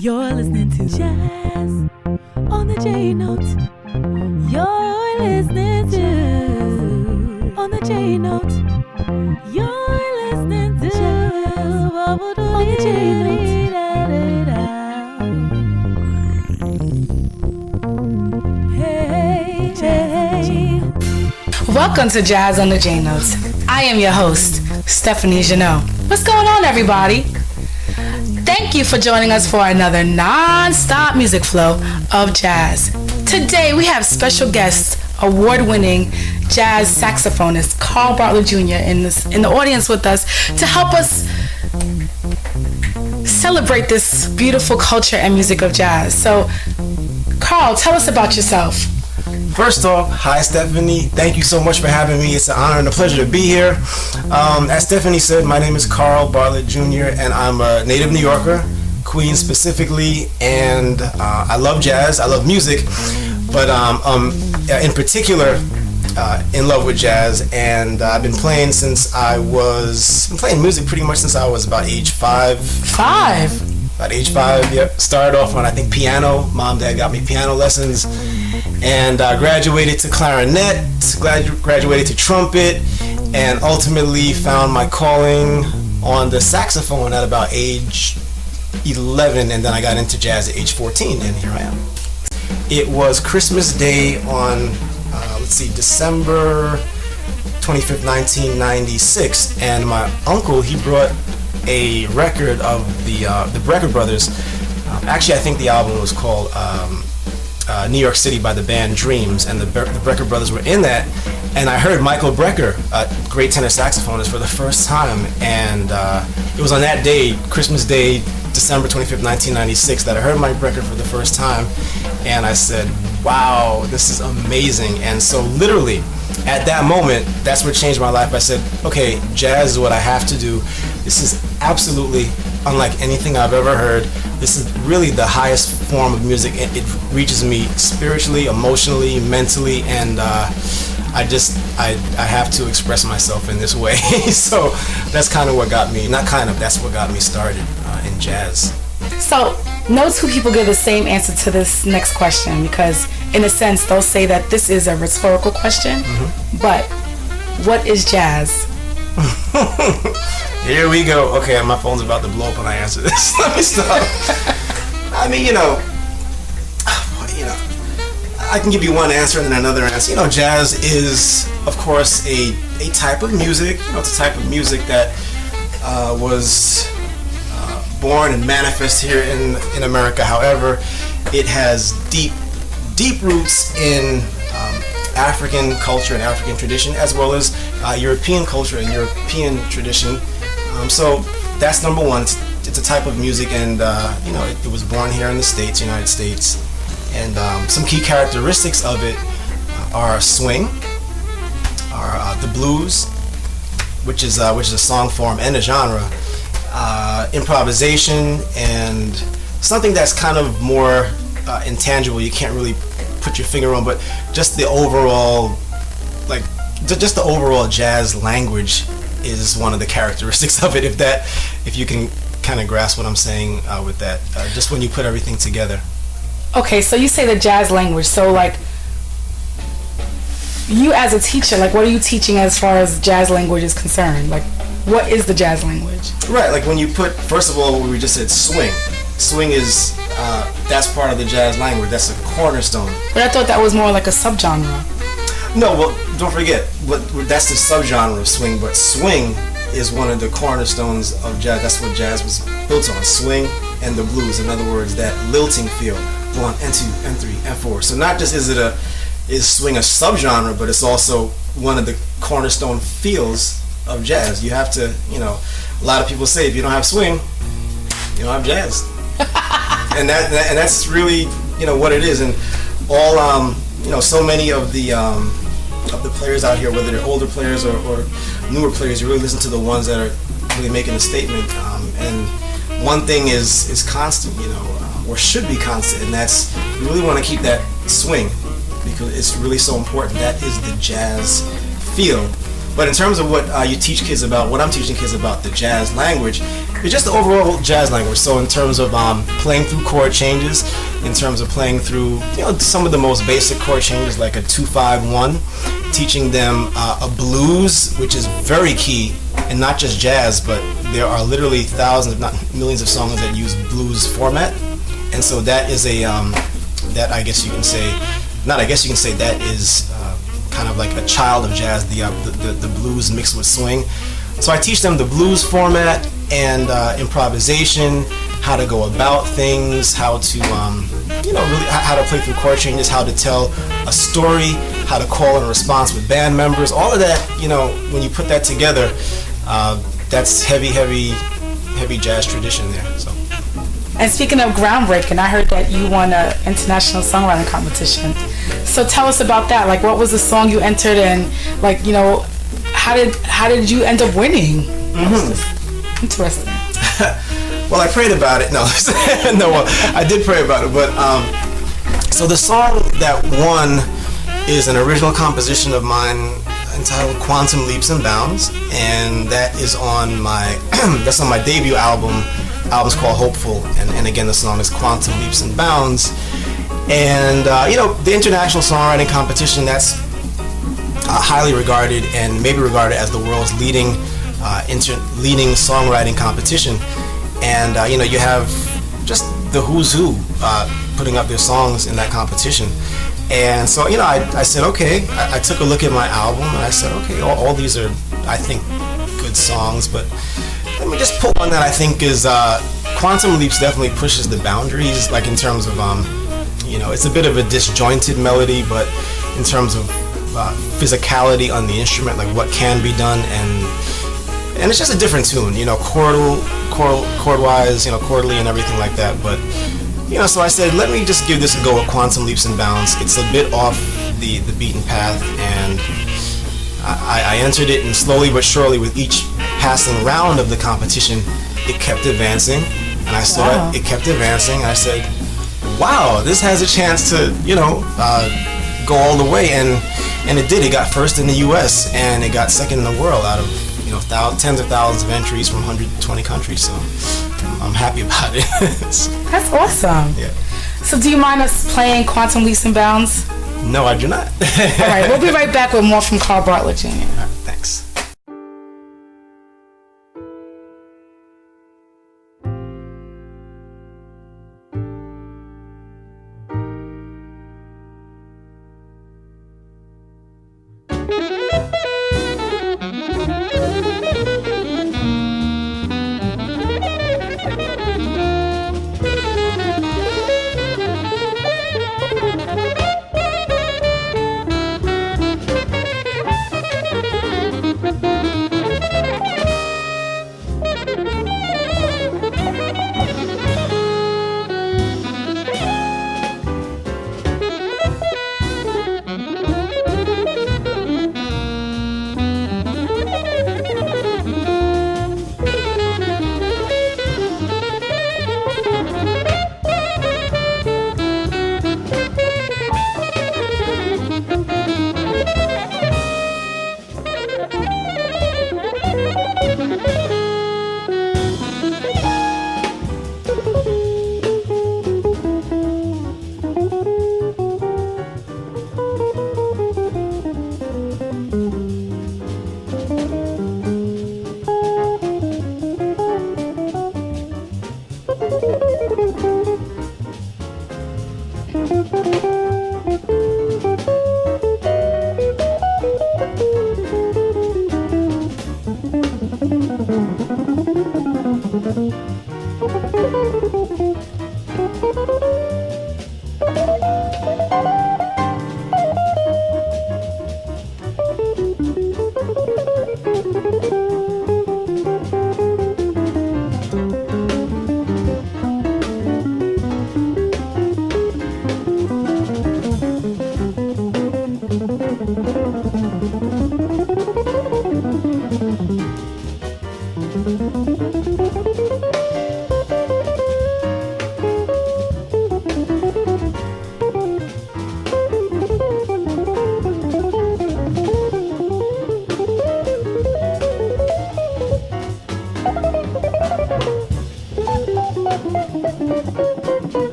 You're listening to Jazz on the JNote. You're listening to on the JNote. You're listening to on the JNote. Hey, hey. Welcome to Jazz on the JNote. I am your host, Stephanie Jeannot. What's going on, everybody? Thank you for joining us for another non-stop music flow of jazz. Today we have special guest, award-winning jazz saxophonist Carl Bartlett Jr. in the audience with us to help us celebrate this beautiful culture and music of jazz. So, Carl, tell us about yourself. First off, hi Stephanie. Thank you so much for having me. It's an honor and a pleasure to be here. As Stephanie said, my name is Carl Bartlett Jr. and I'm a native New Yorker, Queens specifically, and I love jazz. I love music, but in particular, in love with jazz. And I've been playing music pretty much since I was about age 5. About age 5, yep. Started off on, I think, piano. Mom, Dad got me piano lessons. And I graduated to clarinet, graduated to trumpet, and ultimately found my calling on the saxophone at about age 11, and then I got into jazz at age 14, and here I am. It was Christmas Day on, December 25th, 1996, and my uncle, he brought a record of the Brecker Brothers. Actually, I think the album was called New York City by the band Dreams, and the Brecker Brothers were in that, and I heard Michael Brecker, a great tenor saxophonist, for the first time, and it was on that day, Christmas Day, December 25th, 1996, that I heard Mike Brecker for the first time, and I said, wow, this is amazing. And so literally, at that moment, that's what changed my life. I said, okay, jazz is what I have to do. This is absolutely unlike anything I've ever heard. This is really the highest form of music. It reaches me spiritually, emotionally, mentally, and I have to express myself in this way. So that's kind of what got me, that's what got me started in jazz. So, no two people give the same answer to this next question, because in a sense they'll say that this is a rhetorical question, but what is jazz? Here we go. Okay, my phone's about to blow up when I answer this. Let me stop. I mean, I can give you one answer and then another answer. Jazz is, of course, a type of music. It's a type of music that was born and manifest here in America. However, it has deep roots in African culture and African tradition, as well as European culture and European tradition. So that's number one. It's a type of music, and it was born here in the States, United States. And some key characteristics of it are swing, are the blues, which is a song form and a genre, improvisation, and something that's kind of more intangible. You can't really put your finger on, but just the overall, jazz language is one of the characteristics of it. If you can kind of grasp what I'm saying with that, just when you put everything together. Okay, so you say the jazz language. So, you as a teacher, what are you teaching as far as jazz language is concerned? What is the jazz language? Right, when you put, first of all, we just said swing. Swing is, that's part of the jazz language. That's a cornerstone. But I thought that was more like a subgenre. No, well, don't forget, that's the subgenre of swing, but swing is one of the cornerstones of jazz. That's what jazz was built on, swing and the blues. In other words, that lilting feel, 1 and 2 and 3 and 4. So not just is swing a subgenre, but it's also one of the cornerstone feels of jazz. You have to, a lot of people say if you don't have swing, you don't have jazz. and that's really, what it is. And all, so many of the players out here, whether they're older players or newer players, you really listen to the ones that are really making a statement. And one thing is constant, or should be constant, and that's you really want to keep that swing, because it's really so important. That is the jazz feel. But in terms of what you teach kids about, what I'm teaching kids about the jazz language, it's just the overall jazz language. So in terms of playing through chord changes, in terms of playing through some of the most basic chord changes like a 2-5-1, teaching them a blues, which is very key, and not just jazz, but there are literally thousands, if not millions of songs that use blues format. And so that is that I guess you can say, that is kind of like a child of jazz, the blues mixed with swing. So I teach them the blues format and improvisation, how to go about things, how to really how to play through chord changes, how to tell a story, how to call and response with band members. All of that, when you put that together, that's heavy jazz tradition there. So. And speaking of groundbreaking, I heard that you won an international songwriting competition. So tell us about that. Like, what was the song you entered, and how did you end up winning? Mm-hmm. Interesting. Well, I prayed about it. No, no, I did pray about it. But so the song that won is an original composition of mine entitled "Quantum Leaps and Bounds," and that is on my that's on my debut album. Album's called Hopeful, and again the song is Quantum Leaps and Bounds. And the international songwriting competition, that's highly regarded and maybe regarded as the world's leading songwriting competition. And you have just the who's who putting up their songs in that competition. And so I said, okay, I took a look at my album and I said, okay, all these are, I think, good songs, but let me just put one that I think is Quantum Leaps definitely pushes the boundaries, like in terms of it's a bit of a disjointed melody, but in terms of physicality on the instrument, like what can be done, and it's just a different tune, chord-wise, chordally and everything like that. But so I said, let me just give this a go with Quantum Leaps and Bounds. It's a bit off the beaten path, and I entered it, and slowly but surely, with each passing round of the competition, it kept advancing, and I saw it kept advancing, and I said, wow, this has a chance to go all the way, and it did. It got first in the US, and it got second in the world out of tens of thousands of entries from 120 countries. So I'm happy about it. That's awesome. Yeah. So do you mind us playing Quantum Leaps and Bounds? No, I do not. All right, we'll be right back with more from Carl Bartlett Jr. All right, thanks.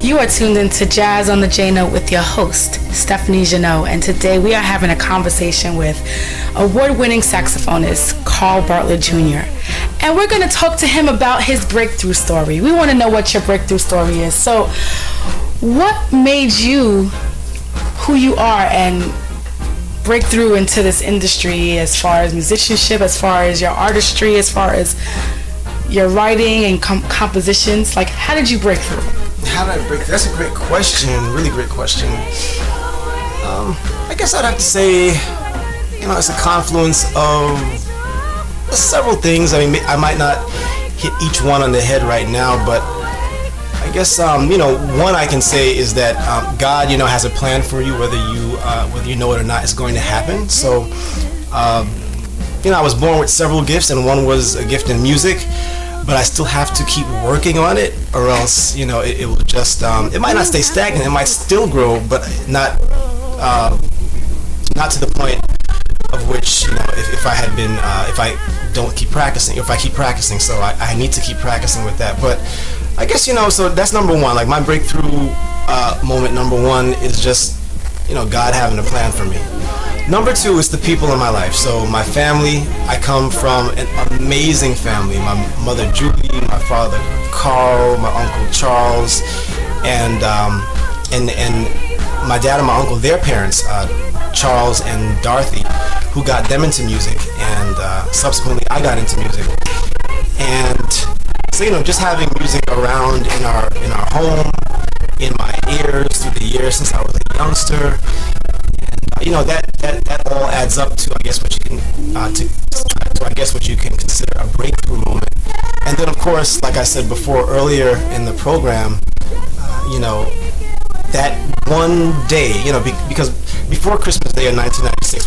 You are tuned into Jazz on the JNote with your host, Stephanie Jeannot, and today we are having a conversation with award-winning saxophonist Carl Bartlett Jr. And we're going to talk to him about his breakthrough story. We want to know what your breakthrough story is. So, what made you who you are and break through into this industry as far as musicianship, as far as your artistry, as far as your writing and compositions? Like, how did you break through? How did I break through? That's a great question. Really great question. I guess I'd have to say, it's a confluence of several things. I mean, I might not hit each one on the head right now, but I guess, one I can say is that God, has a plan for you, whether you know it or not, it's going to happen. So, I was born with several gifts, and one was a gift in music, but I still have to keep working on it, or else, it will just, it might not stay stagnant, it might still grow, but not to the point of which, if I don't keep practicing, if I keep practicing, so I need to keep practicing with that. But I guess, so that's number one. Like, my breakthrough moment number one is just, God having a plan for me. Number two is the people in my life. So my family, I come from an amazing family. My mother Julie, my father Carl, my uncle Charles, and my dad and my uncle, their parents, Charles and Dorothy, who got them into music, and subsequently I got into music. And so, just having music around in our home, in my ears through the years since I was a youngster, and that all adds up to, I guess, what you can consider a breakthrough moment. And then, of course, like I said before earlier in the program, that one day, because before Christmas Day of 1996,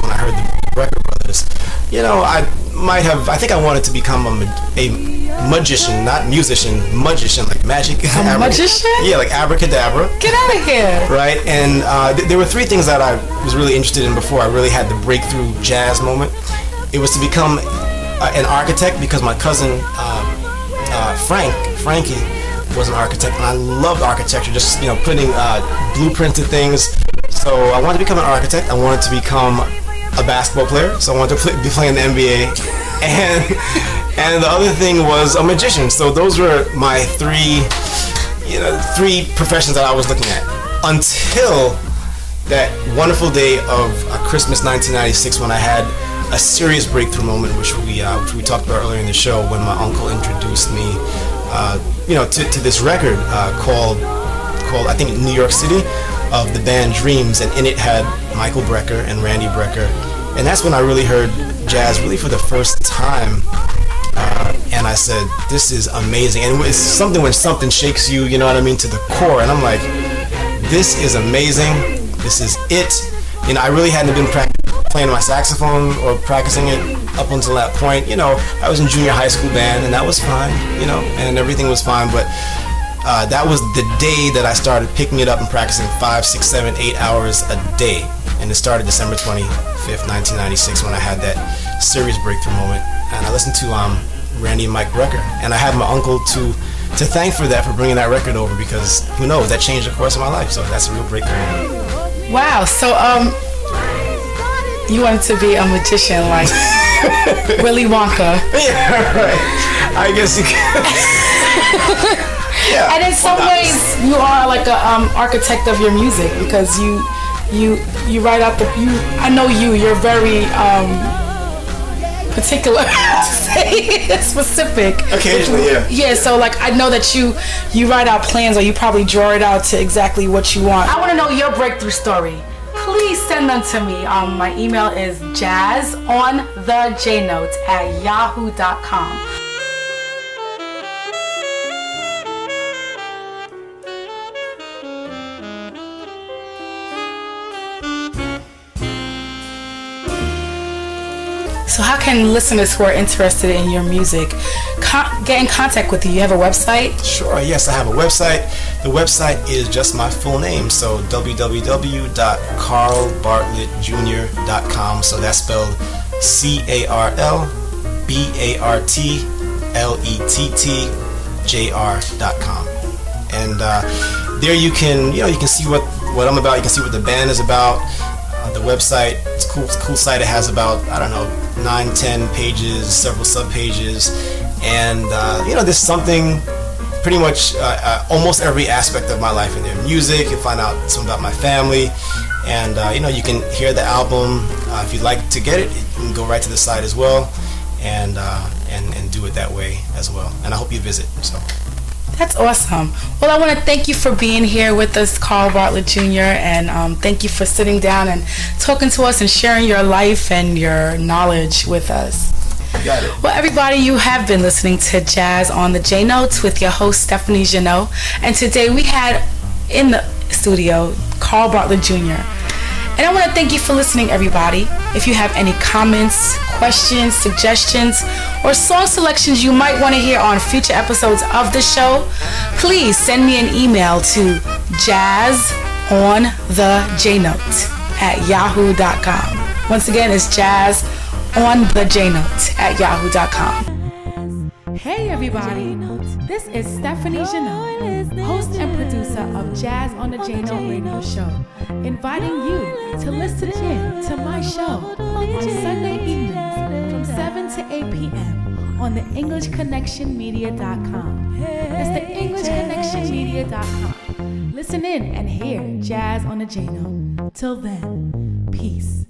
when I heard the Record Brothers, I think I wanted to become a magician, not musician, magician, like magic. A magician? Yeah, like abracadabra. Get out of here. Right, and there were three things that I was really interested in before I really had the breakthrough jazz moment. It was to become an architect, because my cousin Frankie was an architect, and I loved architecture, just putting blueprints and things. So I wanted to become an architect. I wanted to become a basketball player, so I wanted to be playing the NBA, and the other thing was a magician. So those were my three professions that I was looking at, until that wonderful day of Christmas 1996, when I had a serious breakthrough moment, which we talked about earlier in the show, when my uncle introduced me to this record called I think New York City, of the band Dreams, and in it had Michael Brecker and Randy Brecker, and that's when I really heard jazz really for the first time, and I said, this is amazing. And it's something when something shakes you, to the core, and I'm like, this is amazing, this is it. I really hadn't been playing my saxophone or practicing it up until that point. I was in junior high school band, and that was fine, and everything was fine, but that was the day that I started picking it up and practicing 5, 6, 7, 8 hours a day. And it started December 25th, 1996, when I had that serious breakthrough moment. And I listened to Randy and Mike Brecker. And I had my uncle to thank for that, for bringing that record over, because who knows, that changed the course of my life. So that's a real breakthrough moment. Wow. So, you wanted to be a magician like Willy Wonka. Yeah, right. I guess you can. Yeah, and in some ways, you are like a architect of your music, because you write out I know you're very particular to say specific. Occasionally, yeah. Yeah, so like I know that you write out plans, or you probably draw it out to exactly what you want. I want to know your breakthrough story. Please send them to me. My email is jazzonthejnote@yahoo.com. So how can listeners who are interested in your music get in contact with you? You have a website? Sure, yes, I have a website. The website is just my full name, so www.carlbartlettjr.com. So that's spelled CarlBartlettjr.com. And there you can see what I'm about. You can see what the band is about. The website, it's a cool site. It has about, 9-10 pages, several sub pages, and there's something pretty much almost every aspect of my life in there. Music, you'll find out something about my family, and you can hear the album. If you'd like to get it, you can go right to the site as well, and do it that way as well. And I hope you visit. So. That's awesome. Well, I want to thank you for being here with us, Carl Bartlett Jr., and thank you for sitting down and talking to us and sharing your life and your knowledge with us. Got it. Well, everybody, you have been listening to Jazz on the JNote with your host, Stephanie Jeannot. And today we had in the studio Carl Bartlett Jr. And I want to thank you for listening, everybody. If you have any comments, questions, suggestions, or song selections you might want to hear on future episodes of the show, please send me an email to jazzonthejnote@yahoo.com. Once again, it's jazzonthejnote@yahoo.com. Hey everybody, this is Stephanie Jeannot, host and producer of Jazz on the JNote radio show, inviting you to listen in to my show on Sunday evenings from 7 to 8 p.m. on the EnglishConnectionMedia.com. That's the EnglishConnectionMedia.com. Listen in and hear Jazz on the JNote. Till then, peace.